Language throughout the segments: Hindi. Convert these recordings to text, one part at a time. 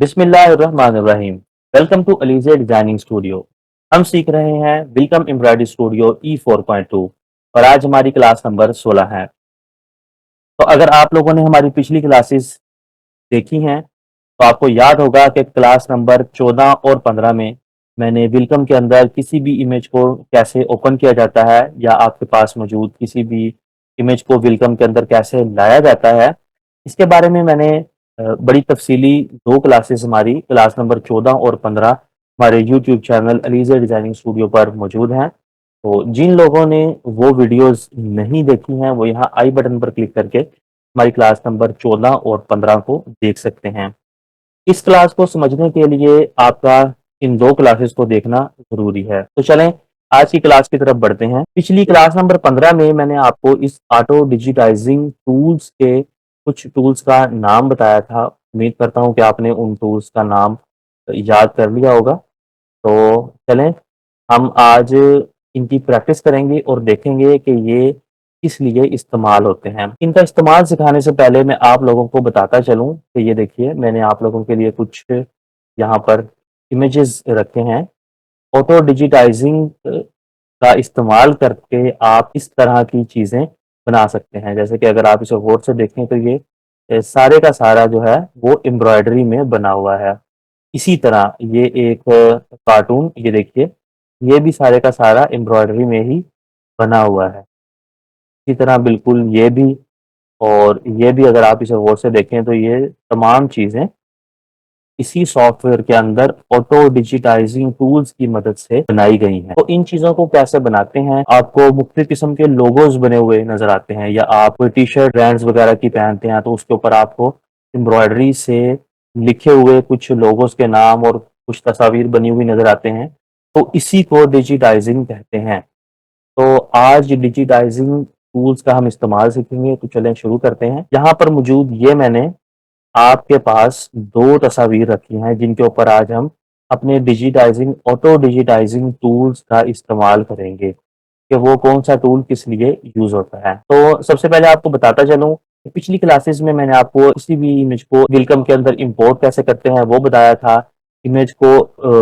बिस्मिल्लाहिर्रहमानिर्रहीम। Welcome to Alizeh designing studio. हम सीख रहे हैं वेलकम एम्ब्रॉयडरी स्टूडियो E4.2 और आज हमारी क्लास नंबर 16 है। तो अगर आप लोगों ने हमारी पिछली क्लासेस देखी हैं तो आपको याद होगा कि क्लास नंबर 14 और 15 में मैंने वेलकम के अंदर किसी भी इमेज को कैसे ओपन किया जाता है या आपके पास मौजूद किसी भी इमेज को वेलकम के अंदर कैसे लाया जाता है, इसके बारे में मैंने बड़ी तफसीली 2 क्लासेस हमारी क्लास नंबर 14 और 15 हमारे YouTube channel Aliza designing studio पर मौजूद हैं। तो जिन लोगों ने वो वीडियोज़ नहीं देखी हैं, वो यहाँ आई बटन पर क्लिक करके हमारी क्लास नंबर 14 और 15 को देख सकते हैं। इस क्लास को समझने के लिए आपका इन 2 क्लासेस को देखना ज़रूरी है। तो चलें आज की क्लास की तरफ बढ़ते हैं। पिछली क्लास नंबर 15 में मैंने आपको इस ऑटो डिजिटाइजिंग टूल्स के कुछ टूल्स का नाम बताया था। उम्मीद करता हूँ कि आपने उन टूल्स का नाम याद कर लिया होगा। तो चलें हम आज इनकी प्रैक्टिस करेंगे और देखेंगे कि ये किस लिए इस्तेमाल होते हैं। इनका इस्तेमाल सिखाने से पहले मैं आप लोगों को बताता चलूँ कि ये देखिए मैंने आप लोगों के लिए कुछ यहाँ पर इमेजेस रखे हैं। ऑटो डिजिटाइजिंग का इस्तेमाल करके आप इस तरह की चीज़ें बना सकते हैं। जैसे कि अगर आप इसे गौर से देखें तो ये सारे का सारा जो है वो एम्ब्रॉयडरी में बना हुआ है। इसी तरह ये एक कार्टून ये देखिए, ये भी सारे का सारा एम्ब्रॉयडरी में ही बना हुआ है। इसी तरह बिल्कुल ये भी और ये भी अगर आप इसे गौर से देखें तो ये तमाम चीज़ें इसी सॉफ्टवेयर के अंदर ऑटो डिजिटाइजिंग टूल्स की मदद से बनाई गई हैं। तो इन चीज़ों को कैसे बनाते हैं, आपको मुख्तलिफ किस्म के लोगोज बने हुए नज़र आते हैं या आप कोई टी-शर्ट ब्रांड्स वगैरह की पहनते हैं तो उसके ऊपर आपको एम्ब्रॉयडरी से लिखे हुए कुछ लोगोस के नाम और कुछ तस्वीर बनी हुई नज़र आते हैं। तो इसी को डिजिटाइजिंग कहते हैं। तो आज डिजिटाइजिंग टूल्स का हम इस्तेमाल सीखेंगे, तो चलें शुरू करते हैं। यहाँ पर मौजूद ये मैंने आपके पास 2 तस्वीर रखी हैं जिनके ऊपर आज हम अपने डिजिटाइजिंग ऑटो डिजिटाइजिंग टूल्स का इस्तेमाल करेंगे कि वो कौन-सा टूल किस लिए यूज़ होता है। तो सबसे पहले आपको बताता चलूँ कि पिछली क्लासेस में मैंने आपको किसी भी इमेज को वेलकम के अंदर इम्पोर्ट कैसे करते हैं वो बताया था। इमेज को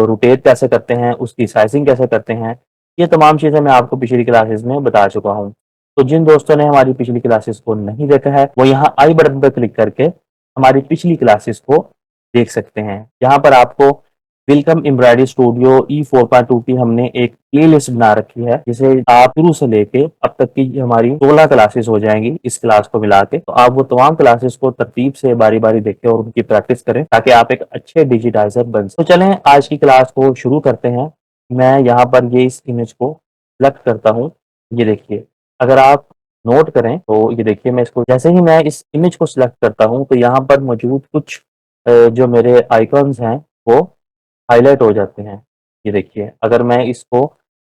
रोटेट कैसे करते हैं, उसकी साइज़िंग कैसे करते हैं, ये तमाम चीज़ें मैं आपको पिछली क्लासेस में बता चुका हूँ। तो जिन दोस्तों ने हमारी पिछली क्लासेस को नहीं देखा है, वो यहाँ आई बटन पर क्लिक करके हमारी पिछली क्लासेस को देख सकते हैं। यहाँ पर आपको वेलकम एम्ब्रॉयडरी स्टूडियो E4.2 की हमने एक प्लेलिस्ट बना रखी है, जिसे आप शुरू से लेके अब तक की हमारी 16 क्लासेस हो जाएंगी इस क्लास को मिला के। तो आप वो तमाम क्लासेस को तरतीब से बारी-बारी देखें और उनकी प्रैक्टिस करें ताकि आप एक अच्छे डिजिटाइजर बन सकें। तो चलें आज की क्लास को शुरू करते हैं। मैं यहाँ पर ये इस इमेज को सेलेक्ट करता हूँ। ये देखिए, अगर आप नोट करें तो ये देखिए मैं इसको जैसे ही मैं इस इमेज को सिलेक्ट करता हूँ तो यहाँ पर मौजूद कुछ जो मेरे आइकॉन्स हैं वो हाइलाइट हो जाते हैं। ये देखिए अगर मैं इसको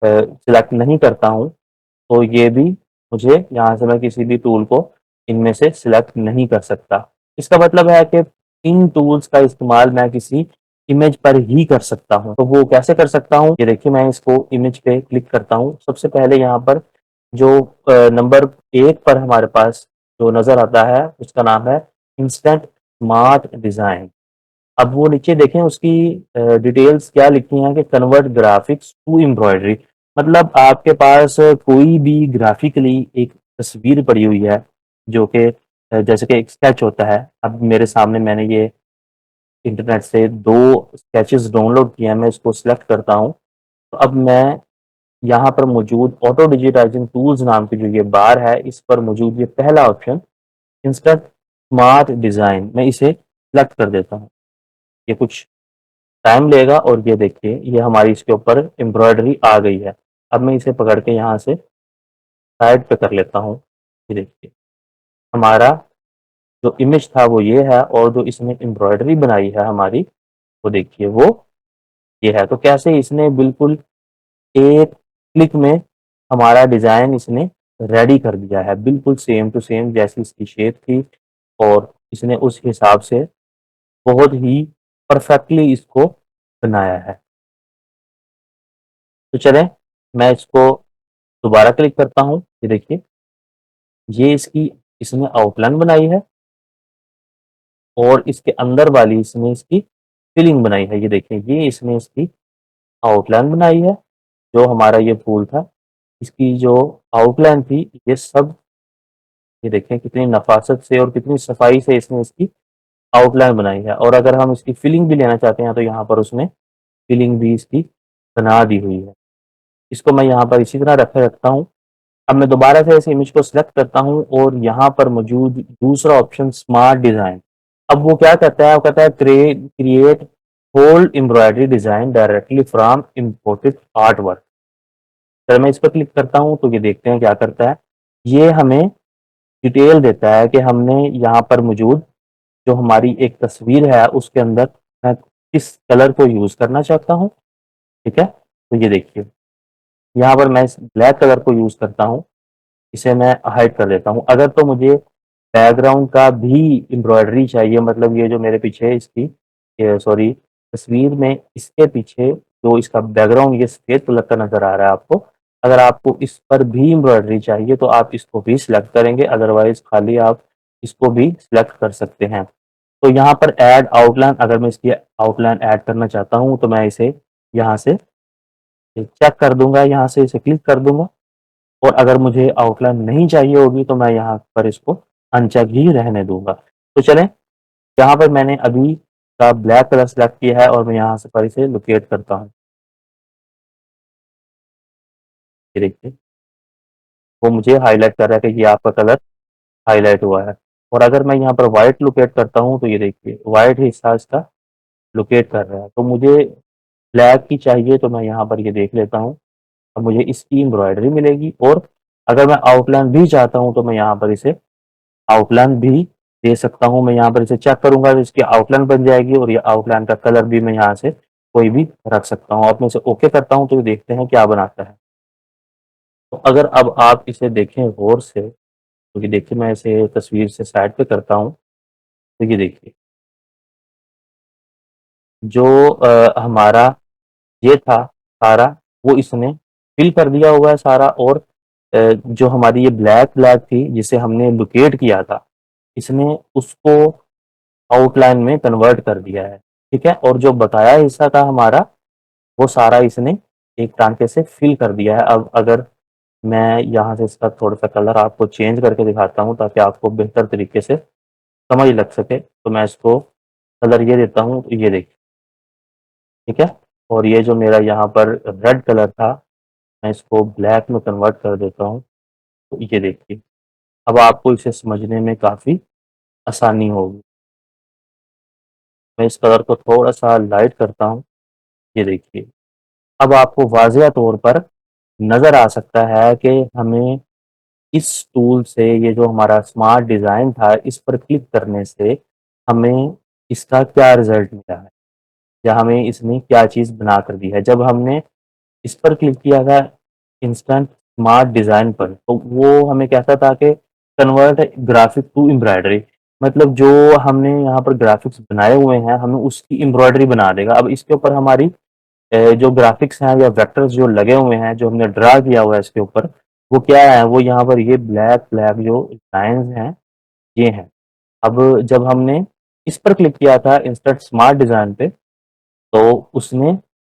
सिलेक्ट नहीं करता हूँ तो ये भी मुझे यहाँ से मैं किसी भी टूल को इनमें से सिलेक्ट नहीं कर सकता। इसका मतलब है कि इन टूल्स का इस्तेमाल मैं किसी इमेज पर ही कर सकता हूँ। तो वो कैसे कर सकता हूँ? ये देखिए मैं इसको इमेज पे क्लिक करता हूँ। सबसे पहले यहाँ पर जो नंबर 1 पर हमारे पास जो नज़र आता है उसका नाम है इंस्टेंट स्मार्ट डिज़ाइन। अब वो नीचे देखें उसकी डिटेल्स क्या लिखी हैं कि कन्वर्ट ग्राफिक्स टू एम्ब्रॉयडरी। मतलब आपके पास कोई भी ग्राफिकली एक तस्वीर पड़ी हुई है जो कि जैसे कि एक स्केच होता है। अब मेरे सामने मैंने ये इंटरनेट से 2 स्केचेस डाउनलोड किए हैं, मैं इसको सिलेक्ट करता हूँ। तो अब मैं यहाँ पर मौजूद ऑटो डिजिटाइजिंग टूल्स नाम की जो ये बार है, इस पर मौजूद ये पहला ऑप्शन इंस्टेंट स्मार्ट डिज़ाइन, मैं इसे सेलेक्ट कर देता हूँ। ये कुछ टाइम लेगा और ये देखिए ये हमारी इसके ऊपर एम्ब्रॉयडरी आ गई है। अब मैं इसे पकड़ के यहाँ से साइड पे कर लेता हूँ। ये देखिए हमारा जो इमेज था वो ये है और जो इसमें एम्ब्रॉयडरी बनाई है हमारी, वो देखिए वो ये है। तो कैसे इसने बिल्कुल एक क्लिक में हमारा डिज़ाइन इसने रेडी कर दिया है। बिल्कुल सेम टू सेम जैसी इसकी शेप थी और इसने उस हिसाब से बहुत ही परफेक्टली इसको बनाया है। तो चलें मैं इसको दोबारा क्लिक करता हूँ। ये देखिए ये इसकी इसने आउटलाइन बनाई है और इसके अंदर वाली इसने इसकी फिलिंग बनाई है। ये देखिए, ये इसने इसकी आउटलाइन बनाई है। जो हमारा ये फूल था, इसकी जो आउटलाइन थी, ये सब ये देखें कितनी नफासत से और कितनी सफाई से इसने इसकी आउटलाइन बनाई है। और अगर हम इसकी फिलिंग भी लेना चाहते हैं तो यहाँ पर उसने फिलिंग भी इसकी बना दी हुई है। इसको मैं यहाँ पर इसी तरह रखे रखता हूँ। अब मैं दोबारा से इस इमेज को सिलेक्ट करता हूँ और यहाँ पर मौजूद दूसरा ऑप्शन स्मार्ट डिजाइन। अब वो क्या कहता है, वो कहता है create hold embroidery design directly from imported art work. अगर मैं इस पर क्लिक करता हूँ तो ये देखते हैं क्या करता है। ये हमें डिटेल देता है कि हमने यहाँ पर मौजूद जो हमारी एक तस्वीर है उसके अंदर मैं किस कलर को यूज करना चाहता हूँ। ठीक है, तो ये देखिए, यहाँ पर मैं इस ब्लैक कलर को यूज करता हूँ। इसे मैं हाइड कर देता हूँ। अगर तो मुझे बैकग्राउंड का भी एम्ब्रॉयडरी चाहिए, मतलब ये जो मेरे पीछे इसकी सॉरी तस्वीर में इसके पीछे जो इसका बैकग्राउंड ये सफेद कलर का नजर आ रहा है आपको, अगर आपको इस पर भी एम्ब्रॉयडरी चाहिए तो आप इसको भी सिलेक्ट करेंगे, अदरवाइज खाली आप इसको भी सिलेक्ट कर सकते हैं। तो यहाँ पर ऐड आउटलाइन, अगर मैं इसकी आउटलाइन ऐड करना चाहता हूँ तो मैं इसे यहाँ से चेक कर दूंगा, यहाँ से इसे क्लिक कर दूंगा। और अगर मुझे आउटलाइन नहीं चाहिए होगी तो मैं यहाँ पर इसको अनचेक ही रहने दूंगा। तो चलें, यहाँ पर मैंने अभी का ब्लैक कलर सेलेक्ट किया है और मैं यहाँ से पर इसे लोकेट करता हूँ। ये देखिए, वो मुझे हाईलाइट कर रहा है कि ये आपका कलर हाईलाइट हुआ है। और अगर मैं यहाँ पर व्हाइट लोकेट करता हूँ तो ये देखिए व्हाइट हिस्सा इसका लोकेट कर रहा है। तो मुझे ब्लैक की चाहिए तो मैं यहाँ पर ये देख लेता हूँ। अब मुझे इसकी एम्ब्रॉयडरी मिलेगी और अगर मैं आउटलाइन भी चाहता हूँ तो मैं यहाँ पर इसे आउटलाइन भी दे सकता हूँ। मैं यहाँ पर इसे चेक करूंगा तो इसकी आउटलाइन बन जाएगी और ये आउटलाइन का कलर भी मैं यहाँ से कोई भी रख सकता हूँ। अब मैं इसे ओके करता हूँ तो ये देखते हैं क्या बनाता है। तो अगर अब आप इसे देखें गौर से तो ये देखिए, मैं इसे तस्वीर से साइड पे करता हूँ तो ये देखिए जो हमारा ये था सारा, वो इसने फिल कर दिया हुआ है सारा। और जो हमारी ये ब्लैक ब्लैक थी जिसे हमने लोकेट किया था, इसने उसको आउटलाइन में कन्वर्ट कर दिया है। ठीक है, और जो बताया हिस्सा था हमारा, वो सारा इसने एक टांके से फिल कर दिया है। अब अगर मैं यहाँ से इसका थोड़ा सा कलर आपको चेंज करके दिखाता हूँ ताकि आपको बेहतर तरीके से समझ लग सके, तो मैं इसको कलर ये देता हूँ। तो ये देखिए, ठीक है, और ये जो मेरा यहाँ पर रेड कलर था, मैं इसको ब्लैक में कन्वर्ट कर देता हूँ। तो ये देखिए, अब आपको इसे समझने में काफ़ी आसानी होगी। मैं इस कलर को थोड़ा सा लाइट करता हूँ। ये देखिए, अब आपको वाज़िया तौर पर नज़र आ सकता है कि हमें इस टूल से ये जो हमारा स्मार्ट डिज़ाइन था, इस पर क्लिक करने से हमें इसका क्या रिज़ल्ट मिला है या हमें इसने क्या चीज़ बना कर दी है। जब हमने इस पर क्लिक किया था इंस्टेंट स्मार्ट डिज़ाइन पर, तो वो हमें कहता था कि कन्वर्ट ग्राफिक टू एम्ब्रॉयडरी, मतलब जो हमने यहाँ पर ग्राफिक्स बनाए हुए हैं हमें उसकी एम्ब्रॉयडरी बना देगा। अब इसके ऊपर हमारी जो ग्राफिक्स हैं या वेक्टर्स जो लगे हुए हैं, जो हमने ड्रा किया हुआ है इसके ऊपर, वो क्या है, वो यहाँ पर ये ब्लैक ब्लैक जो लाइन्स हैं ये हैं। अब जब हमने इस पर क्लिक किया था इंस्टेंट स्मार्ट डिज़ाइन पे, तो उसने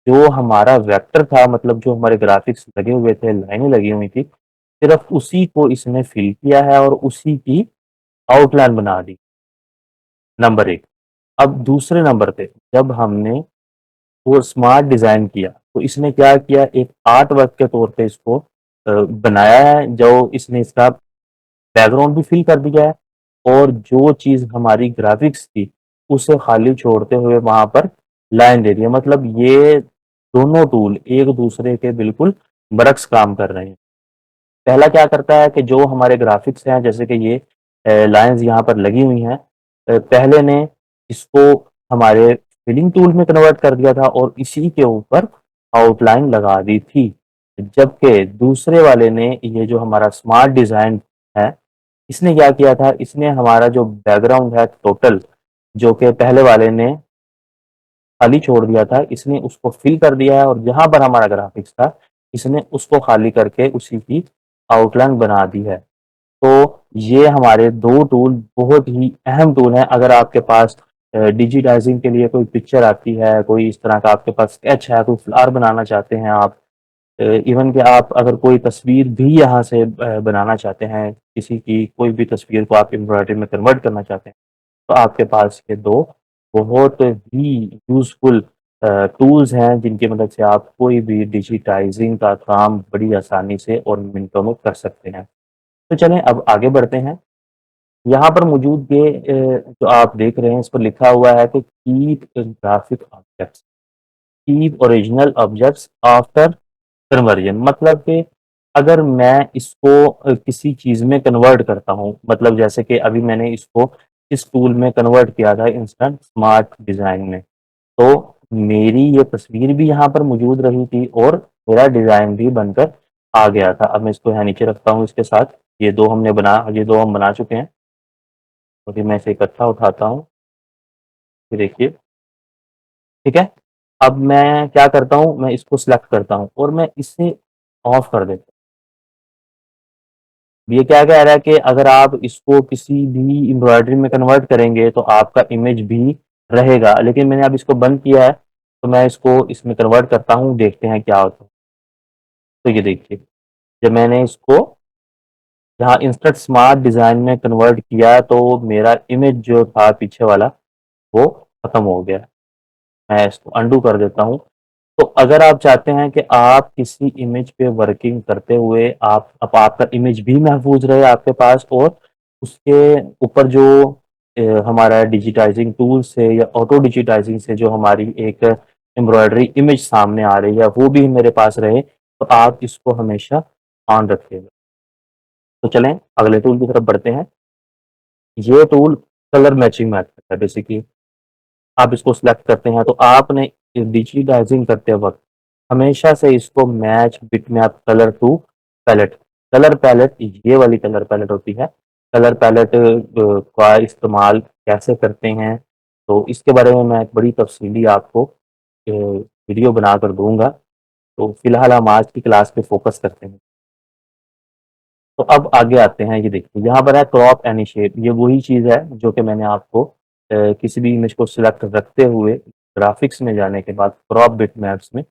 जो हमारा वेक्टर था, मतलब जो हमारे ग्राफिक्स लगे हुए थे, लाइनें लगी हुई थी, सिर्फ उसी को इसने फिल किया है और उसी की आउटलाइन बना दी, नंबर एक। अब दूसरे नंबर पे जब हमने वो स्मार्ट डिजाइन किया तो इसने क्या किया, एक आर्ट वर्क के तौर पे इसको बनाया है। जो इसने इसका बैकग्राउंड भी फिल कर दिया है और जो चीज हमारी ग्राफिक्स थी उसे खाली छोड़ते हुए वहां पर लाइन दे दी है। मतलब ये दोनों टूल एक दूसरे के बिल्कुल बरक्स काम कर रहे हैं। पहला क्या करता है कि जो हमारे ग्राफिक्स हैं, जैसे कि ये लाइंस यहाँ पर लगी हुई हैं, पहले ने इसको हमारे फिलिंग टूल में कन्वर्ट कर दिया था और इसी के ऊपर आउटलाइन लगा दी थी। जबकि दूसरे वाले ने, ये जो हमारा स्मार्ट डिजाइन है, इसने क्या किया था, इसने हमारा जो बैकग्राउंड है टोटल, जो कि पहले वाले ने खाली छोड़ दिया था, इसने उसको फिल कर दिया है और जहां पर हमारा ग्राफिक्स था इसने उसको खाली करके उसी की आउटलाइन बना दी है। तो ये हमारे दो टूल बहुत ही अहम टूल हैं। अगर आपके पास डिजिटाइजिंग के लिए कोई पिक्चर आती है, कोई इस तरह का आपके पास स्केच है, कोई फ्लावर बनाना चाहते हैं आप, इवन कि आप अगर कोई तस्वीर भी यहाँ से बनाना चाहते हैं, किसी की कोई भी तस्वीर को आप एम्ब्रॉयडरी में कन्वर्ट करना चाहते हैं, तो आपके पास ये 2 बहुत ही यूज़फुल टूल्स हैं, जिनकी मदद से आप कोई भी डिजिटाइजिंग का काम बड़ी आसानी से और मिनटों में कर सकते हैं। तो चलें अब आगे बढ़ते हैं। यहाँ पर मौजूद ये जो आप देख रहे हैं, इस पर लिखा हुआ है कि keep graphic objects, keep original objects after conversion, मतलब कि अगर मैं इसको किसी चीज़ में कन्वर्ट करता हूँ, मतलब जैसे कि अभी मैंने इसको इस टूल में कन्वर्ट किया था इंस्टेंट स्मार्ट डिज़ाइन में, तो मेरी ये तस्वीर भी यहाँ पर मौजूद रही थी और मेरा डिज़ाइन भी बनकर आ गया था। अब मैं इसको यहाँ नीचे रखता हूँ इसके साथ, ये 2 हम बना चुके हैं। तो फिर मैं इसे इकट्ठा उठाता हूँ, ये देखिए, ठीक है? अब मैं क्या करता हूँ, मैं इसको सिलेक्ट करता हूँ और मैं इसे ऑफ कर देता हूँ। ये क्या कह रहा है कि अगर आप इसको किसी भी एम्ब्रॉयडरी में कन्वर्ट करेंगे तो आपका इमेज भी रहेगा, लेकिन मैंने अब इसको बंद किया है, तो मैं इसको इसमें कन्वर्ट करता हूँ, देखते हैं क्या होता है। तो ये देखिए, जब मैंने इसको यहाँ इंस्टेंट स्मार्ट डिज़ाइन में कन्वर्ट किया तो मेरा इमेज जो था पीछे वाला, वो खत्म हो गया। मैं इसको अंडू कर देता हूँ। तो अगर आप चाहते हैं कि आप किसी इमेज पे वर्किंग करते हुए आप अब आपका इमेज भी महफूज रहे आपके पास और उसके ऊपर जो हमारा डिजिटाइजिंग टूल से या ऑटो डिजिटाइजिंग से जो हमारी एक एम्ब्रॉयडरी इमेज सामने आ रही है वो भी मेरे पास रहे, तो आप इसको हमेशा ऑन रखिएगा। तो चलें अगले टूल की तरफ बढ़ते हैं। ये टूल कलर मैचिंग मेथड है बेसिकली। आप इसको सिलेक्ट करते हैं तो आपने डिजिटाइजिंग करते वक़्त हमेशा से इसको मैच बिटमैप कलर पैलेट ये वाली कलर पैलेट होती है। कलर पैलेट का इस्तेमाल कैसे करते हैं, तो इसके बारे में मैं एक बड़ी तफ़सीली आपको वीडियो बनाकर दूँगा। तो फिलहाल हम आज की क्लास पे फ़ोकस करते हैं। तो अब आगे आते हैं, ये देखिए यहाँ पर है क्रॉप एनी शेप, ये वही चीज़ है जो कि मैंने आपको किसी भी इमेज को सिलेक्ट रखते हुए ग्राफिक्स में जाने के बाद क्रॉप बिटमैप्स में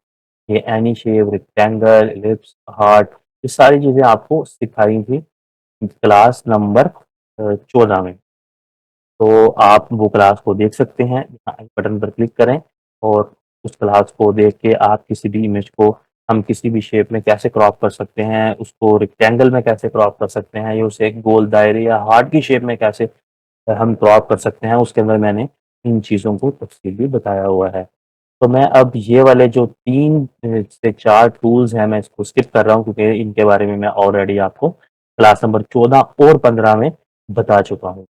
ये any shape, rectangle, ellipse, heart, ये सारी चीज़ें आपको सिखाई थी क्लास नंबर 14 में। तो आप वो क्लास को देख सकते हैं, यहाँ आई बटन पर क्लिक करें और उस क्लास को देख के आप किसी भी इमेज को हम किसी भी शेप में कैसे क्रॉप कर सकते हैं, उसको रेक्टेंगल में कैसे क्रॉप कर सकते हैं या उसे एक गोल दायरे या हार्ट की शेप में कैसे हम क्रॉप कर सकते हैं, उसके अंदर मैंने इन चीज़ों को तफ़सीली बताया हुआ है। तो मैं अब ये वाले जो 3 से 4 टूल्स हैं, मैं इसको स्किप कर रहा हूँ क्योंकि इनके बारे में मैं ऑलरेडी आपको क्लास नंबर 14 और 15 में बता चुका हूँ।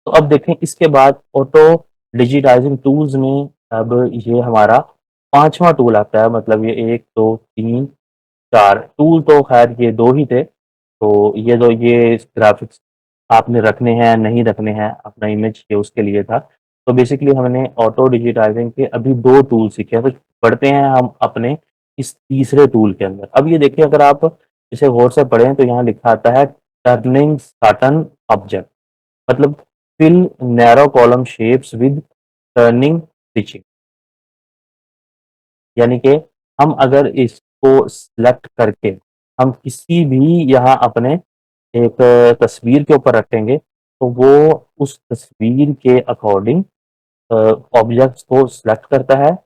तो अब देखें इसके बाद ऑटो डिजिटाइजिंग टूल्स में अब ये हमारा 5वां टूल आता है, मतलब ये 1, 2, 3, 4 टूल, तो ख़ैर ये 2 ही थे। तो ये ग्राफ़िक्स आपने रखने हैं, नहीं रखने हैं, अपना इमेज ये उसके लिए था। तो बेसिकली हमने ऑटो डिजिटाइजिंग के अभी 2 टूल सीखे हैं, तो बढ़ते हैं हम अपने इस तीसरे टूल के अंदर। अब ये देखिए, अगर आप इसे गौर से पढ़ें तो यहाँ लिखा आता है टर्निंग पैटर्न ऑब्जेक्ट, मतलब fill narrow column shapes with turning stitching, यानी कि हम अगर इसको सिलेक्ट करके हम किसी भी यहाँ अपने एक तस्वीर के ऊपर रखेंगे तो वो उस तस्वीर के अकॉर्डिंग ऑब्जेक्ट्स को सिलेक्ट करता है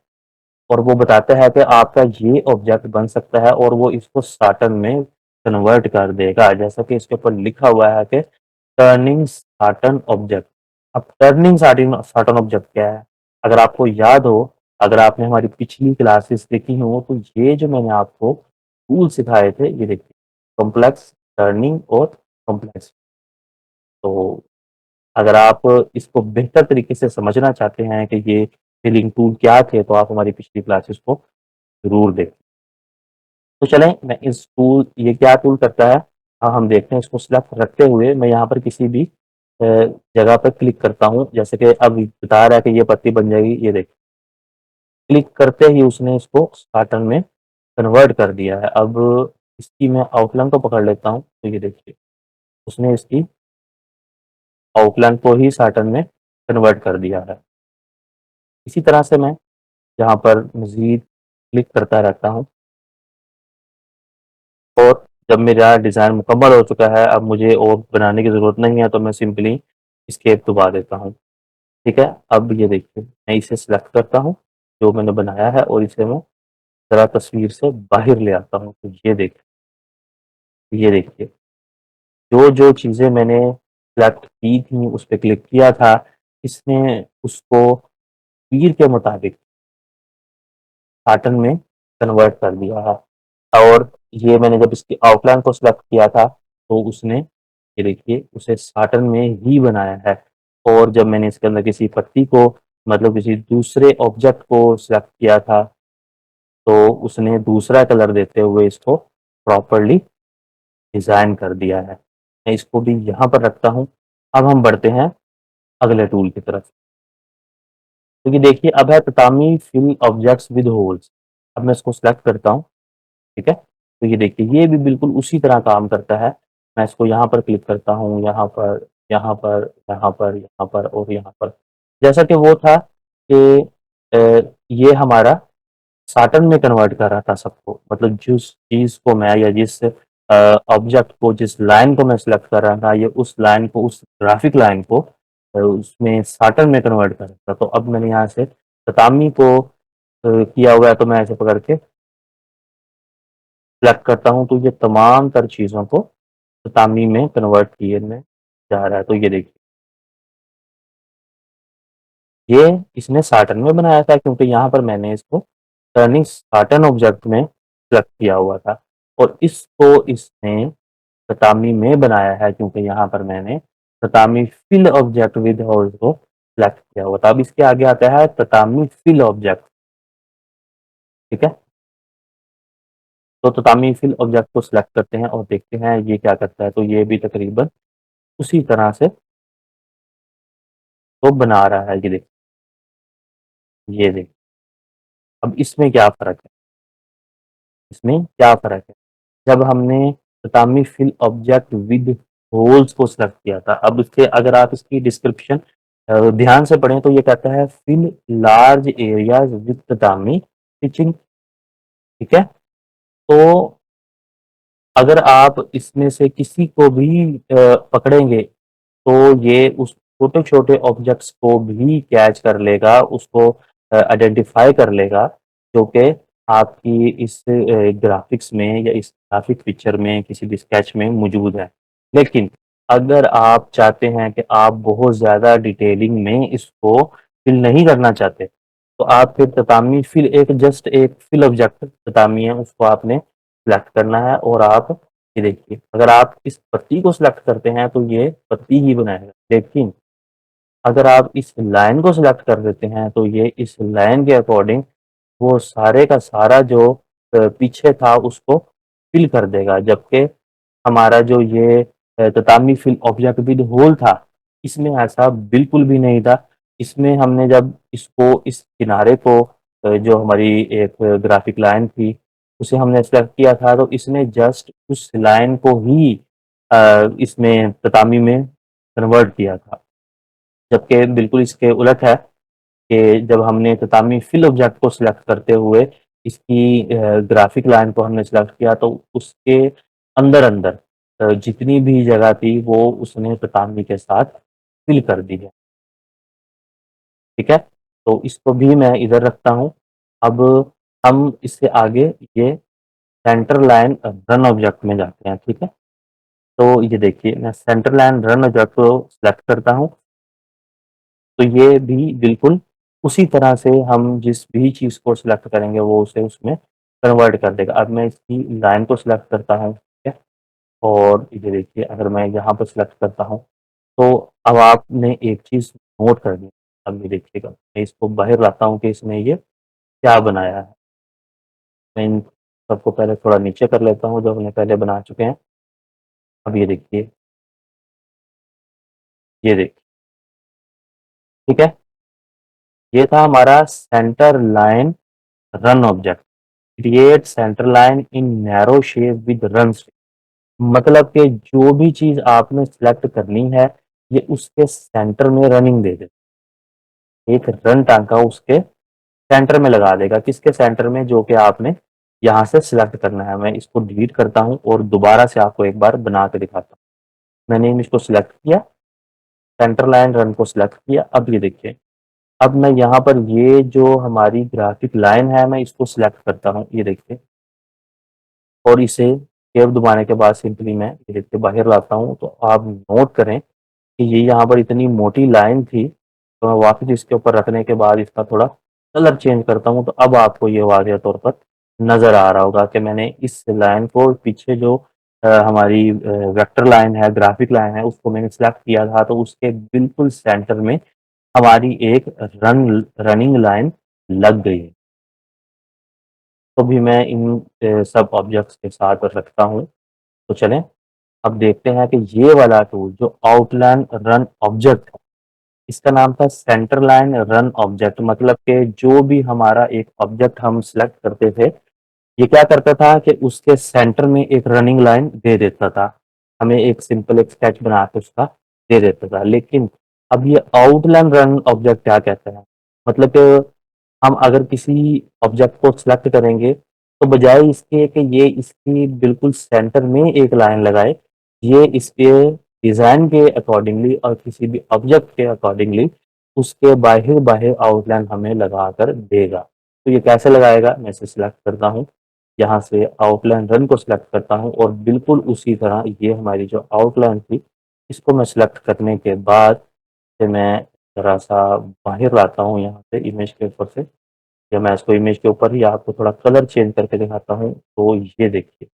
और वो बताता है कि आपका ये ऑब्जेक्ट बन सकता है और वो इसको साटन में कन्वर्ट कर देगा, जैसा कि इसके ऊपर लिखा हुआ है कि टर्निंग साटन ऑब्जेक्ट। अब टर्निंग साटन ऑब्जेक्ट क्या है? अगर आपको याद हो, अगर आपने हमारी पिछली क्लासेस देखी हो, तो ये जो मैंने आपको टूल सिखाए थे, ये देखिए, कॉम्प्लेक्स, टर्निंग और कॉम्प्लेक्स। तो अगर आप इसको बेहतर तरीके से समझना चाहते हैं कि ये फिलिंग टूल क्या थे, तो आप हमारी पिछली क्लासेस को ज़रूर देखें। तो चलें, मैं इस टूल ये क्या टूल करता है, हम देखते हैं। इसको सिलेक्ट रखते हुए मैं यहाँ पर किसी भी जगह पर क्लिक करता हूँ, जैसे कि अब बता रहा है कि ये पत्ती बन जाएगी, ये देखिए। क्लिक करते ही उसने इसको पैटर्न में कन्वर्ट कर दिया है। अब इसकी मैं आउटलाइन को पकड़ लेता हूँ, तो ये देखिए, उसने इसकी आउटलाइन को ही पैटर्न में कन्वर्ट कर दिया है। इसी तरह से मैं यहाँ पर मज़ीद क्लिक करता रहता हूँ और जब मेरा डिज़ाइन मुकम्मल हो चुका है, अब मुझे और बनाने की ज़रूरत नहीं है, तो मैं सिंपली एस्केप दबा देता हूँ। ठीक है? अब ये देखिए, मैं इसे सिलेक्ट करता हूँ, जो मैंने बनाया है, और इसे मैं ज़रा तस्वीर से बाहर ले आता हूँ। तो ये देखिए, जो-जो चीज़ें मैंने सिलेक्ट की थी, उस पे क्लिक किया था, इसने उसको तीर के मुताबिक पैटर्न में कन्वर्ट कर दिया है। और ये मैंने जब इसकी आउटलाइन को सिलेक्ट किया था, तो उसने ये देखिए उसे सैटर्न में ही बनाया है। और जब मैंने इसके अंदर किसी पत्ती को, मतलब किसी दूसरे ऑब्जेक्ट को सिलेक्ट किया था, तो उसने दूसरा कलर देते हुए इसको प्रॉपर्ली डिज़ाइन कर दिया है। मैं इसको भी यहाँ पर रखता हूँ। अब हम बढ़ते हैं अगले टूल की तरफ। क्योंकि देखिए अब है ततामी फिल ऑब्जेक्ट्स विद होल्स। अब मैं इसको सिलेक्ट करता हूँ, ठीक है? तो ये देखिए ये भी बिल्कुल उसी तरह काम करता है। मैं इसको यहाँ पर क्लिक करता हूँ, यहाँ पर, यहाँ पर, यहाँ पर, यहाँ पर और यहाँ पर। जैसा कि वो था कि ये हमारा सैटर्न में कन्वर्ट कर रहा था सबको। मतलब जिस चीज़ को मैं, या जिस ऑब्जेक्ट को, जिस लाइन को मैं सिलेक्ट कर रहा था, ये उस लाइन को, उस ग्राफिक लाइन को उसमें सैटर्न में कन्वर्ट कर रहा था। तो अब मैंने यहाँ से ततामी को किया हुआ है, तो मैं ऐसे पकड़ के सेलेक्ट करता हूँ, तो ये तमाम तर चीज़ों को ततामी में कन्वर्ट किए में जा रहा है। तो ये देखिए, ये इसने सैटर्न में बनाया था, क्योंकि यहाँ पर मैंने इसको टर्निंग सैटर्न ऑब्जेक्ट में सेलेक्ट किया हुआ था। और इसको इसने ततामी में बनाया है, क्योंकि यहाँ पर मैंने ततामी फिल ऑब्जेक्ट विद होल्स को सेलेक्ट किया हुआ था। अब इसके आगे आता है ततामी फिल ऑब्जेक्ट, ठीक है? तो ततामी फिल ऑब्जेक्ट को सिलेक्ट करते हैं और देखते हैं ये क्या करता है। तो ये भी तकरीबन उसी तरह से वो बना रहा है। ये देखिए, अब इसमें क्या फ़र्क है? इसमें क्या फ़र्क है? जब हमने ततामी फिल ऑब्जेक्ट विद होल्स को सिलेक्ट किया था, अब इसके अगर आप इसकी डिस्क्रिप्शन ध्यान से पढ़ें, तो ये कहता है fill large areas with tatami stitching, ठीक है? तो अगर आप इसमें से किसी को भी पकड़ेंगे, तो ये उस छोटे-छोटे ऑब्जेक्ट्स को भी कैच कर लेगा, उसको आइडेंटिफ़ाई कर लेगा, जो कि आपकी इस ग्राफ़िक्स में या इस ग्राफ़िक पिक्चर में, किसी भी स्केच में मौजूद है। लेकिन अगर आप चाहते हैं कि आप बहुत ज़्यादा डिटेलिंग में इसको फ़िल नहीं करना चाहते, तो आप फिर ततामी फ़िल, एक जस्ट एक फ़िल ऑब्जेक्ट ततामी है, उसको आपने सेलेक्ट करना है। और आप ये देखिए, अगर आप इस पत्ती को सिलेक्ट करते हैं, तो ये पत्ती ही बनाएगा। लेकिन अगर आप इस लाइन को सिलेक्ट कर देते हैं, तो ये इस लाइन के अकॉर्डिंग वो सारे का सारा जो पीछे था उसको फ़िल कर देगा। जबकि हमारा जो ये ततामी फ़िल ऑब्जेक्ट विद होल था, इसमें ऐसा बिल्कुल भी नहीं था। इसमें हमने जब इसको, इस किनारे को, जो हमारी एक ग्राफ़िक लाइन थी, उसे हमने सेलेक्ट किया था, तो इसने जस्ट उस लाइन को ही इसमें ततामी में कन्वर्ट किया था। जबकि बिल्कुल इसके उलट है कि जब हमने ततामी फिल ऑब्जेक्ट को सिलेक्ट करते हुए इसकी ग्राफिक लाइन को हमने सिलेक्ट किया, तो उसके अंदर-अंदर जितनी भी जगह थी वो उसने ततामी के साथ फिल कर दी है, ठीक है? तो इसको भी मैं इधर रखता हूँ। अब हम इससे आगे ये सेंटर लाइन रन ऑब्जेक्ट में जाते हैं, ठीक है? तो ये देखिए, मैं सेंटर लाइन रन ऑब्जेक्ट को सिलेक्ट करता हूँ। तो ये भी बिल्कुल उसी तरह से हम जिस भी चीज़ को सिलेक्ट करेंगे, वो उसे उसमें कन्वर्ट कर देगा। अब मैं इसकी लाइन को सिलेक्ट करता हूँ, ठीक है? और ये देखिए, अगर मैं यहाँ पर सिलेक्ट करता हूँ, तो अब आपने एक चीज़ नोट करनी है। अब ये देखिएगा, मैं इसको बाहर लाता हूँ कि इसने ये क्या बनाया है। मैं इन सबको पहले थोड़ा नीचे कर लेता हूँ, जो हमने पहले बना चुके हैं। अब ये देखिए, ये देखिए, ठीक है? ये था हमारा centre line run object. Create centre line in narrow shape with run string. मतलब कि जो भी चीज़ आपने सेलेक्ट करनी है, ये उसके सेंटर में रनिंग दे दे। एक रन टांका उसके सेंटर में लगा देगा। किसके सेंटर में? जो कि आपने यहाँ से सिलेक्ट करना है। मैं इसको डिलीट करता हूँ और दोबारा से आपको एक बार बना के दिखाता हूँ। मैंने इमेज को सिलेक्ट किया, सेंटर लाइन रन को सिलेक्ट किया। अब ये देखिए, अब मैं यहाँ पर ये जो हमारी ग्राफिक लाइन है मैं इसको सिलेक्ट करता हूँ, ये देखिए, और इसे सेव दबाने के बाद सिंपली मैं ये देखिए बाहर लाता हूँ। तो आप नोट करें कि ये यहाँ पर इतनी मोटी लाइन थी, तो मैं वापस इसके ऊपर रखने के बाद इसका थोड़ा कलर चेंज करता हूँ, तो अब आपको ये वाज़ेह तौर पर नज़र आ रहा होगा कि मैंने इस लाइन को पीछे जो हमारी वेक्टर लाइन है, ग्राफिक लाइन है, उसको मैंने सिलेक्ट किया था, तो उसके बिल्कुल सेंटर में हमारी एक रनिंग लाइन लग गई है। तो भी मैं इन सब ऑब्जेक्ट्स के साथ रखता हूँ। तो चलें, अब देखते हैं कि ये वाला टूल जो आउटलाइन रन ऑब्जेक्ट, इसका नाम था सेंटर लाइन रन ऑब्जेक्ट। मतलब कि जो भी हमारा एक ऑब्जेक्ट हम सिलेक्ट करते थे, ये क्या करता था कि उसके सेंटर में एक रनिंग लाइन दे देता था, हमें एक सिंपल एक स्केच बना के उसका दे देता था। लेकिन अब ये आउटलाइन रन ऑब्जेक्ट क्या कहता है? मतलब कि हम अगर किसी ऑब्जेक्ट को सिलेक्ट करेंगे, तो बजाय इसके कि ये इसकी बिल्कुल सेंटर में एक लाइन लगाए, ये इसके डिज़ाइन के अकॉर्डिंगली और किसी भी ऑब्जेक्ट के अकॉर्डिंगली उसके बाहिर बाहिर आउटलाइन हमें लगा कर देगा। तो ये कैसे लगाएगा? मैं इसे सिलेक्ट करता हूँ, यहाँ से आउटलाइन रन को सिलेक्ट करता हूँ और बिल्कुल उसी तरह ये हमारी जो आउटलाइन थी, इसको मैं सिलेक्ट करने के बाद से मैं ज़रा सा बाहर लाता हूँ यहाँ से इमेज के ऊपर से, या मैं इसको इमेज के ऊपर ही आपको थोड़ा कलर चेंज करके दिखाता हूँ। तो ये देखिए,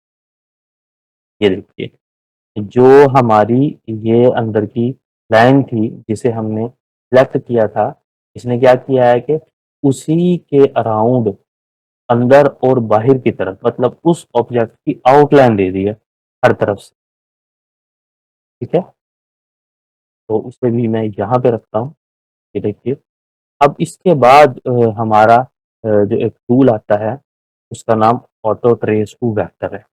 जो हमारी ये अंदर की लाइन थी जिसे हमने सिलेक्ट किया था, इसने क्या किया है कि उसी के अराउंड अंदर और बाहर की तरफ, मतलब उस ऑब्जेक्ट की आउटलाइन दे दी है हर तरफ से। ठीक है? तो उसे भी मैं यहाँ पे रखता हूँ, ये देखिए। अब इसके बाद हमारा जो एक टूल आता है, उसका नाम ऑटो ट्रेस टू वेक्टर है।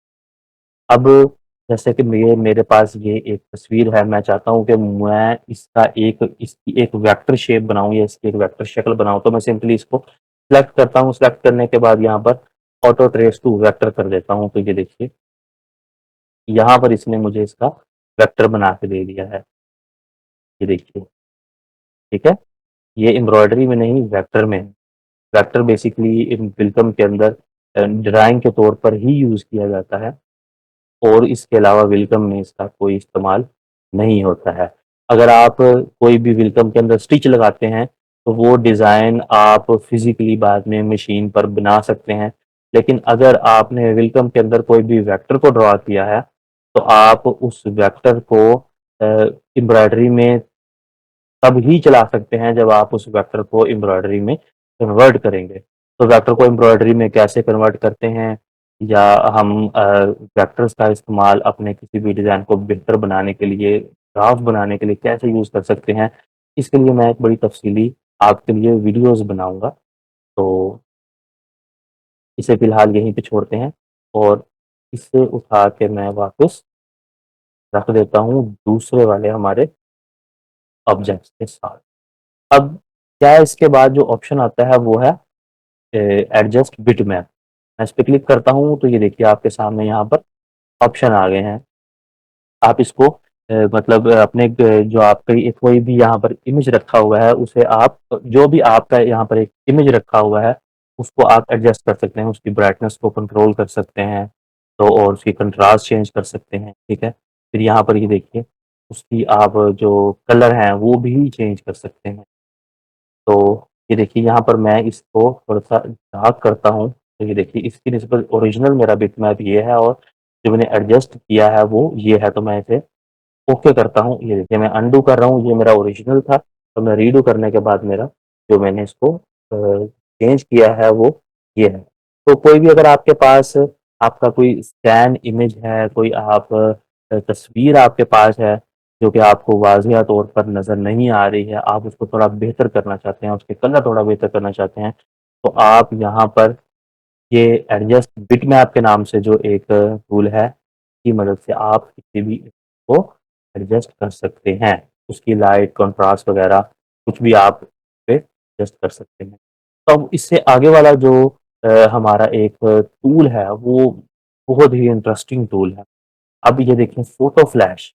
अब जैसे कि मेरे पास ये एक तस्वीर है, मैं चाहता हूँ कि मैं इसकी एक वेक्टर शेप बनाऊँ या इसकी एक वेक्टर शक्ल बनाऊँ, तो मैं सिंपली इसको सिलेक्ट करता हूँ। सिलेक्ट करने के बाद यहाँ पर ऑटो ट्रेस टू वेक्टर कर देता हूँ। तो ये देखिए, यहाँ पर इसने मुझे इसका वेक्टर बना के दे दिया है, ये देखिए। ठीक है? ये एम्ब्रॉयडरी में नहीं, वेक्टर में है। वेक्टर बेसिकली इन बिल्कम के अंदर ड्राइंग के तौर पर ही यूज़ किया जाता है, और इसके अलावा वेलकम में इसका कोई इस्तेमाल नहीं होता है। अगर आप कोई भी वेलकम के अंदर स्टिच लगाते हैं, तो वो डिज़ाइन आप फिज़िकली बाद में मशीन पर बना सकते हैं। लेकिन अगर आपने वेलकम के अंदर कोई भी वेक्टर को ड्रा किया है, तो आप उस वेक्टर को एम्ब्रॉयडरी में तब ही चला सकते हैं जब आप उस वेक्टर को एम्ब्रॉयडरी में कन्वर्ट करेंगे। तो वेक्टर को एम्ब्रॉयडरी में कैसे कन्वर्ट करते हैं, या हम वेक्टर्स का इस्तेमाल अपने किसी भी डिज़ाइन को बेहतर बनाने के लिए, ग्राफ बनाने के लिए कैसे यूज़ कर सकते हैं, इसके लिए मैं एक बड़ी तफ़सीली आपके लिए वीडियोज़ बनाऊँगा। तो इसे फ़िलहाल यहीं पे छोड़ते हैं, और इसे उठा के मैं वापस रख देता हूँ दूसरे वाले हमारे ऑब्जेक्ट्स के साथ। अब क्या है, इसके बाद जो ऑप्शन आता है वो है एडजस्ट बिटमैप। मैं इस पे क्लिक करता हूँ, तो ये देखिए आपके सामने यहाँ पर ऑप्शन आ गए हैं। आप इसको मतलब अपने जो आपका एक कोई भी यहाँ पर इमेज रखा हुआ है, उसे आप जो भी आपका यहाँ पर एक इमेज रखा हुआ है, उसको आप एडजस्ट कर सकते हैं, उसकी ब्राइटनेस को कंट्रोल कर सकते हैं, तो और उसकी कंट्रास्ट चेंज कर सकते हैं। ठीक है? फिर यहाँ पर ये देखिए, उसकी आप जो कलर हैं वो भी चेंज कर सकते हैं। तो ये देखिए, यहाँ पर मैं इसको थोड़ा-सा डार्क करता हूँ, तो ये देखिए इसकी निस्बत ओरिजिनल मेरा बिटमैप ये है, और जो मैंने एडजस्ट किया है वो ये है। तो मैं इसे ओके करता हूँ, ये देखिए मैं अनडू कर रहा हूँ, ये मेरा ओरिजिनल था, तो मैं रीडू करने के बाद मेरा जो मैंने इसको चेंज किया है वो ये है। तो कोई भी अगर आपके पास आपका कोई स्कैन इमेज है, कोई आप तस्वीर आपके पास है, जो कि आपको वाज़िया तौर पर नज़र नहीं आ रही है, आप उसको थोड़ा बेहतर करना चाहते हैं, उसके कलर थोड़ा बेहतर करना चाहते हैं, तो आप यहाँ पर ये एडजस्ट बिटमैप के नाम से जो एक टूल है, की मदद से आप किसी भी को एडजस्ट कर सकते हैं। उसकी लाइट, कंट्रास्ट वगैरह कुछ भी आप पे एडजस्ट कर सकते हैं। तो अब इससे आगे वाला जो हमारा एक टूल है वो बहुत ही इंटरेस्टिंग टूल है। अब ये देखिए फ़ोटो फ्लैश।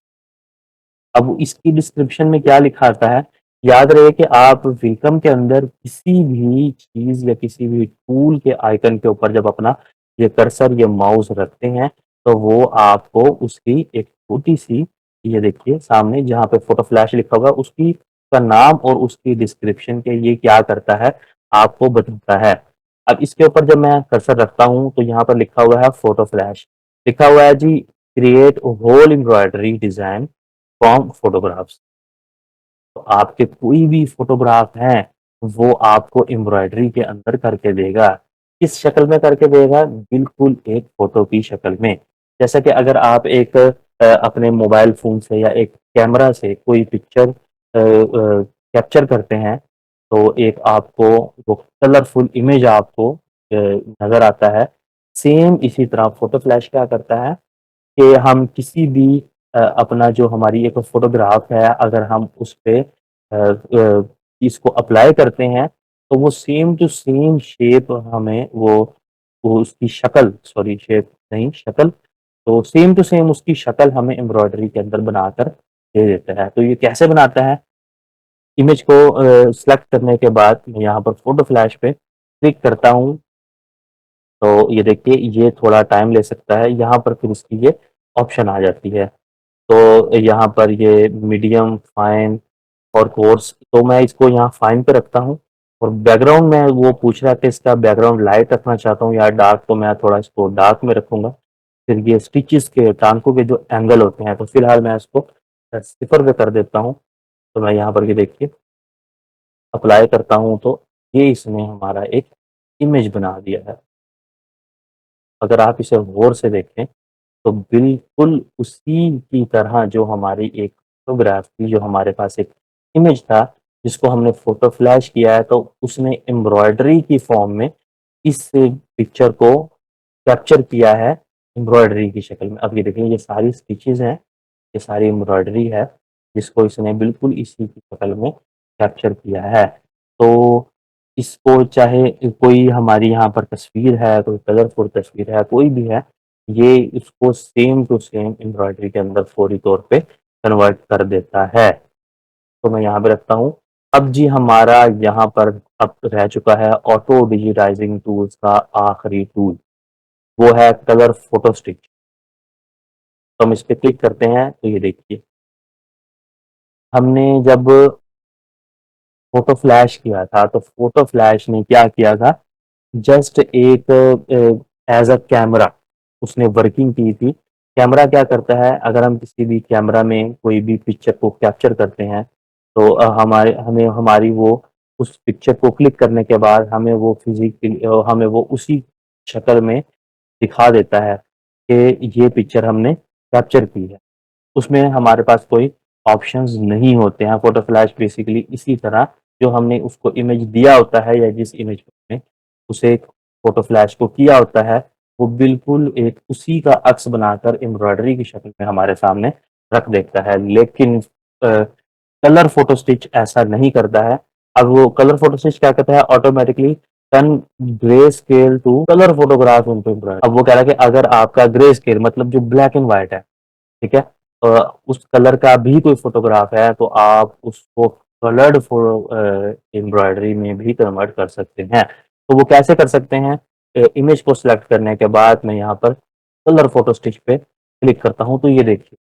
अब इसकी डिस्क्रिप्शन में क्या लिखा आता है, याद रहे कि आप वेलकम के अंदर किसी भी चीज़ या किसी भी टूल के आइकन के ऊपर जब अपना ये कर्सर, ये माउस रखते हैं, तो वो आपको उसकी एक छोटी-सी, ये देखिए सामने जहाँ पे फ़ोटो फ्लैश लिखा होगा उसकी का नाम और उसकी डिस्क्रिप्शन के ये क्या करता है, आपको बताता है। अब इसके ऊपर जब मैं कर्सर रखता हूँ, तो यहाँ पर लिखा हुआ है फ़ोटो फ्लैश। लिखा हुआ है जी, create whole embroidery design from photographs. तो आपके कोई भी फोटोग्राफ हैं, वो आपको एम्ब्रॉयडरी के अंदर करके देगा। किस शक्ल में करके देगा? बिल्कुल एक फ़ोटो की शक्ल में। जैसा कि अगर आप एक अपने मोबाइल फ़ोन से या एक कैमरा से कोई पिक्चर कैप्चर करते हैं, तो एक आपको वो कलरफुल इमेज आपको नज़र आता है। सेम इसी तरह फ़ोटो फ्लैश क्या करता है कि हम किसी भी अपना जो हमारी एक फ़ोटोग्राफ है, अगर हम उसपे इसको अप्लाई करते हैं, तो वो सेम टू सेम शेप हमें वो उसकी शक्ल, सॉरी शेप नहीं शक्ल, तो सेम टू सेम उसकी शक्ल हमें एम्ब्रॉयडरी के अंदर बनाकर दे देता है। तो ये कैसे बनाता है? इमेज को सेलेक्ट करने के बाद मैं यहाँ पर फ़ोटो फ्लैश पे क्लिक करता हूँ, तो ये देखिए ये थोड़ा टाइम ले सकता है। यहाँ पर फिर इसकी ये ऑप्शन आ जाती है। तो यहाँ पर ये मीडियम, फाइन और कोर्स, तो मैं इसको यहाँ फाइन पे रखता हूँ और बैकग्राउंड में वो पूछ रहा है कि इसका बैकग्राउंड लाइट रखना चाहता हूँ या डार्क, तो मैं थोड़ा इसको डार्क में रखूँगा। फिर ये स्टिचेस के टाँकों के जो एंगल होते हैं, तो फिलहाल मैं इसको सिफ़र पे कर देता हूँ। तो मैं यहाँ पर ये देखिए अप्लाई करता हूँ, तो ये इसने हमारा एक इमेज बना दिया है। अगर आप इसे गौर से देखें, तो बिल्कुल उसी की तरह जो हमारी एक फ़ोटोग्राफ थी, जो हमारे पास एक इमेज था, जिसको हमने फ़ोटो फ्लैश किया है, तो उसने एम्ब्रॉयडरी की फ़ॉर्म में इस पिक्चर को कैप्चर किया है एम्ब्रॉयडरी की शक्ल में। अब ये देखिए ये सारी स्टिचेज़ हैं, ये सारी एम्ब्रॉयडरी है, जिसको इसने बिल्कुल इसी की शक्ल में कैप्चर किया है। तो इसको चाहे कोई हमारी यहाँ पर तस्वीर है, कोई कलरफुल तस्वीर है, कोई भी है, ये इसको सेम टू सेम एम्ब्रॉयडरी के अंदर फौरी तौर पे कन्वर्ट कर देता है। तो मैं यहाँ पे रखता हूँ। अब जी हमारा यहाँ पर अब रह चुका है ऑटो डिजिटाइजिंग टूल्स का आखिरी टूल, वो है कलर फोटो स्टिच। तो हम इस पे क्लिक करते हैं, तो ये देखिए, हमने जब फ़ोटो फ्लैश किया था, तो फ़ोटो फ्लैश ने क्या किया था, जस्ट एक एज़ अ कैमरा उसने वर्किंग की थी। कैमरा क्या करता है, अगर हम किसी भी कैमरा में कोई भी पिक्चर को कैप्चर करते हैं, तो हमें हमारी वो उस पिक्चर को क्लिक करने के बाद हमें वो हमें वो उसी शक्ल में दिखा देता है कि ये पिक्चर हमने कैप्चर की है। उसमें हमारे पास कोई ऑप्शंस नहीं होते हैं। फ़ोटो फ्लैश बेसिकली इसी तरह जो हमने उसको इमेज दिया होता है या जिस इमेज में उसे फ़ोटो फ्लैश को किया होता है, वो बिल्कुल एक उसी का अक्स बनाकर एम्ब्रॉयडरी की शक्ल में हमारे सामने रख देता है। लेकिन कलर फ़ोटो स्टिच ऐसा नहीं करता है। अब वो कलर फ़ोटो स्टिच क्या करता है, automatically turn grey scale to colour photograph into embroidery. अब वो कह रहा है कि अगर आपका ग्रे स्केल मतलब जो ब्लैक एंड व्हाइट है, ठीक है? उस कलर का भी कोई फ़ोटोग्राफ है, तो आप उसको कलर्ड एम्ब्रॉयडरी में भी कन्वर्ट कर सकते हैं। तो वो कैसे कर सकते हैं? इमेज को सिलेक्ट करने के बाद मैं यहाँ पर कलर फ़ोटो स्टिच पे क्लिक करता हूँ, तो ये देखिए,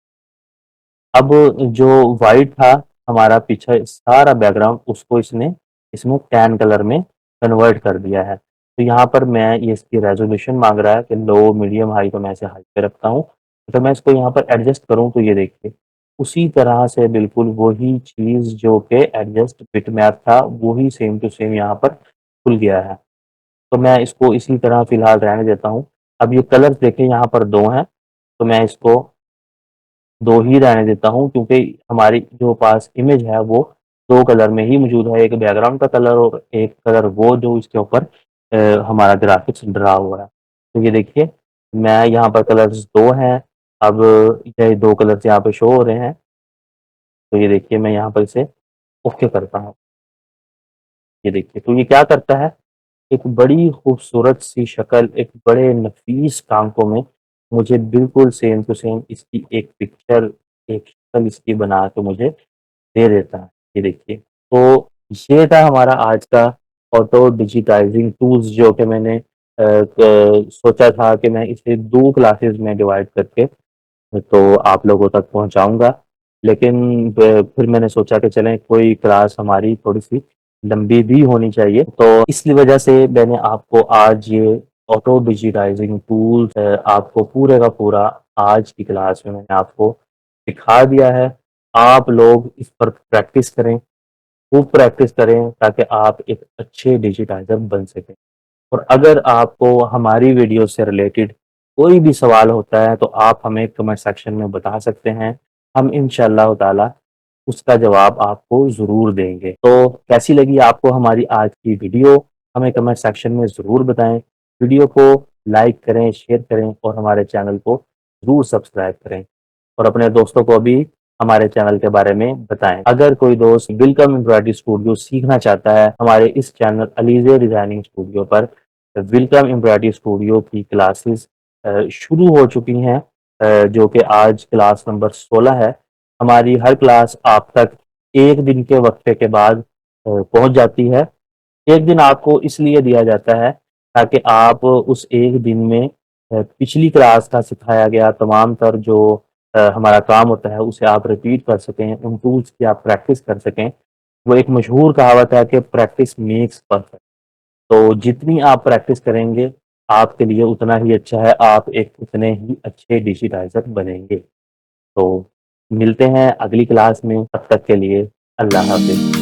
अब जो व्हाइट था हमारा पीछे सारा बैकग्राउंड, उसको इसने इसमें टैन कलर में कन्वर्ट कर दिया है। तो यहाँ पर मैं ये इसकी रेज़ोल्यूशन माँग रहा है कि लो, मीडियम, हाई, तो मैं इसे हाई पे रखता हूँ। अगर मैं इसको यहाँ पर एडजस्ट करूँ, तो ये देखिए, उसी तरह से बिल्कुल वही चीज़ जो कि एडजस्ट बिटमैप था, वही सेम टू सेम यहाँ पर खुल गया है। तो मैं इसको इसी तरह फ़िलहाल रहने देता हूँ। अब ये कलर्स देखें यहाँ पर 2 हैं, तो मैं इसको 2 ही रहने देता हूँ, क्योंकि हमारी जो पास इमेज है वो 2 कलर में ही मौजूद है, एक बैकग्राउंड का कलर और एक कलर वो जो इसके ऊपर हमारा ग्राफ़िक्स डला हुआ है। तो ये देखिए, मैं यहाँ पर कलर्स 2 हैं, अब ये 2 कलर्स यहाँ पे शो हो रहे हैं, तो ये देखिए मैं यहाँ पर इसे ओके करता हूँ। ये देखिए, तो ये क्या करता है, एक बड़ी खूबसूरत सी शक्ल, एक बड़े नफ़ीस टाँकों में मुझे बिल्कुल सेम टू सेम इसकी एक पिक्चर, एक शक्ल इसकी बना के मुझे दे देता है। ये देखिए, तो ये था हमारा आज का ऑटो डिजिटाइज़िंग टूल्स जो कि मैंने सोचा था कि मैं इसे 2 क्लासेस में डिवाइड करके तो आप लोगों तक पहुँचाऊँगा। लेकिन ब फिर मैंने सोचा कि चलें कोई क्लास हमारी थोड़ी-सी लंबी भी होनी चाहिए। तो इसी वजह से मैंने आपको आज ये ऑटो डिजिटाइज़िंग टूल्स आपको पूरे का पूरा आज की क्लास में मैंने आपको सिखा दिया है। आप लोग इस पर प्रैक्टिस करें, खूब प्रैक्टिस करें ताकि आप एक अच्छे डिजिटाइज़र बन सकें। और अगर आपको हमारी वीडियो से रिलेटेड कोई भी सवाल होता है तो आप हमें कमेंट सेक्शन में बता सकते हैं। हम इंशाअल्लाह ताला उसका जवाब आपको ज़रूर देंगे। तो कैसी लगी आपको हमारी आज की वीडियो? हमें कमेंट सेक्शन में ज़रूर बताएँ। वीडियो को लाइक करें, शेयर करें और हमारे चैनल को ज़रूर सब्सक्राइब करें और अपने दोस्तों को भी हमारे चैनल के बारे में बताएँ। अगर कोई दोस्त वेलकम एम्ब्रॉयडरी स्टूडियो सीखना चाहता है, हमारे इस चैनल अलीज़े डिज़ाइनिंग स्टूडियो पर वेलकम एम्ब्रॉयडरी स्टूडियो की क्लासेस शुरू हो चुकी हैं, जो कि आज क्लास नंबर 16 है। हमारी हर क्लास आप तक 1 दिन के वक़्फ़े के बाद पहुँच जाती है। 1 दिन आपको इसलिए दिया जाता है ताकि आप उस 1 दिन में पिछली क्लास का सिखाया गया तमाम तर जो हमारा काम होता है उसे आप रिपीट कर सकें, उन टूल्स की आप प्रैक्टिस कर सकें। वो एक मशहूर कहावत है कि प्रैक्टिस मेक्स परफेक्ट। तो जितनी आप प्रैक्टिस करेंगे, आपके लिए उतना ही अच्छा है, आप एक उतने ही अच्छे डिजिटाइज़र बनेंगे। तो मिलते हैं अगली क्लास में, तब तक के लिए अल्लाह हाफ़िज़।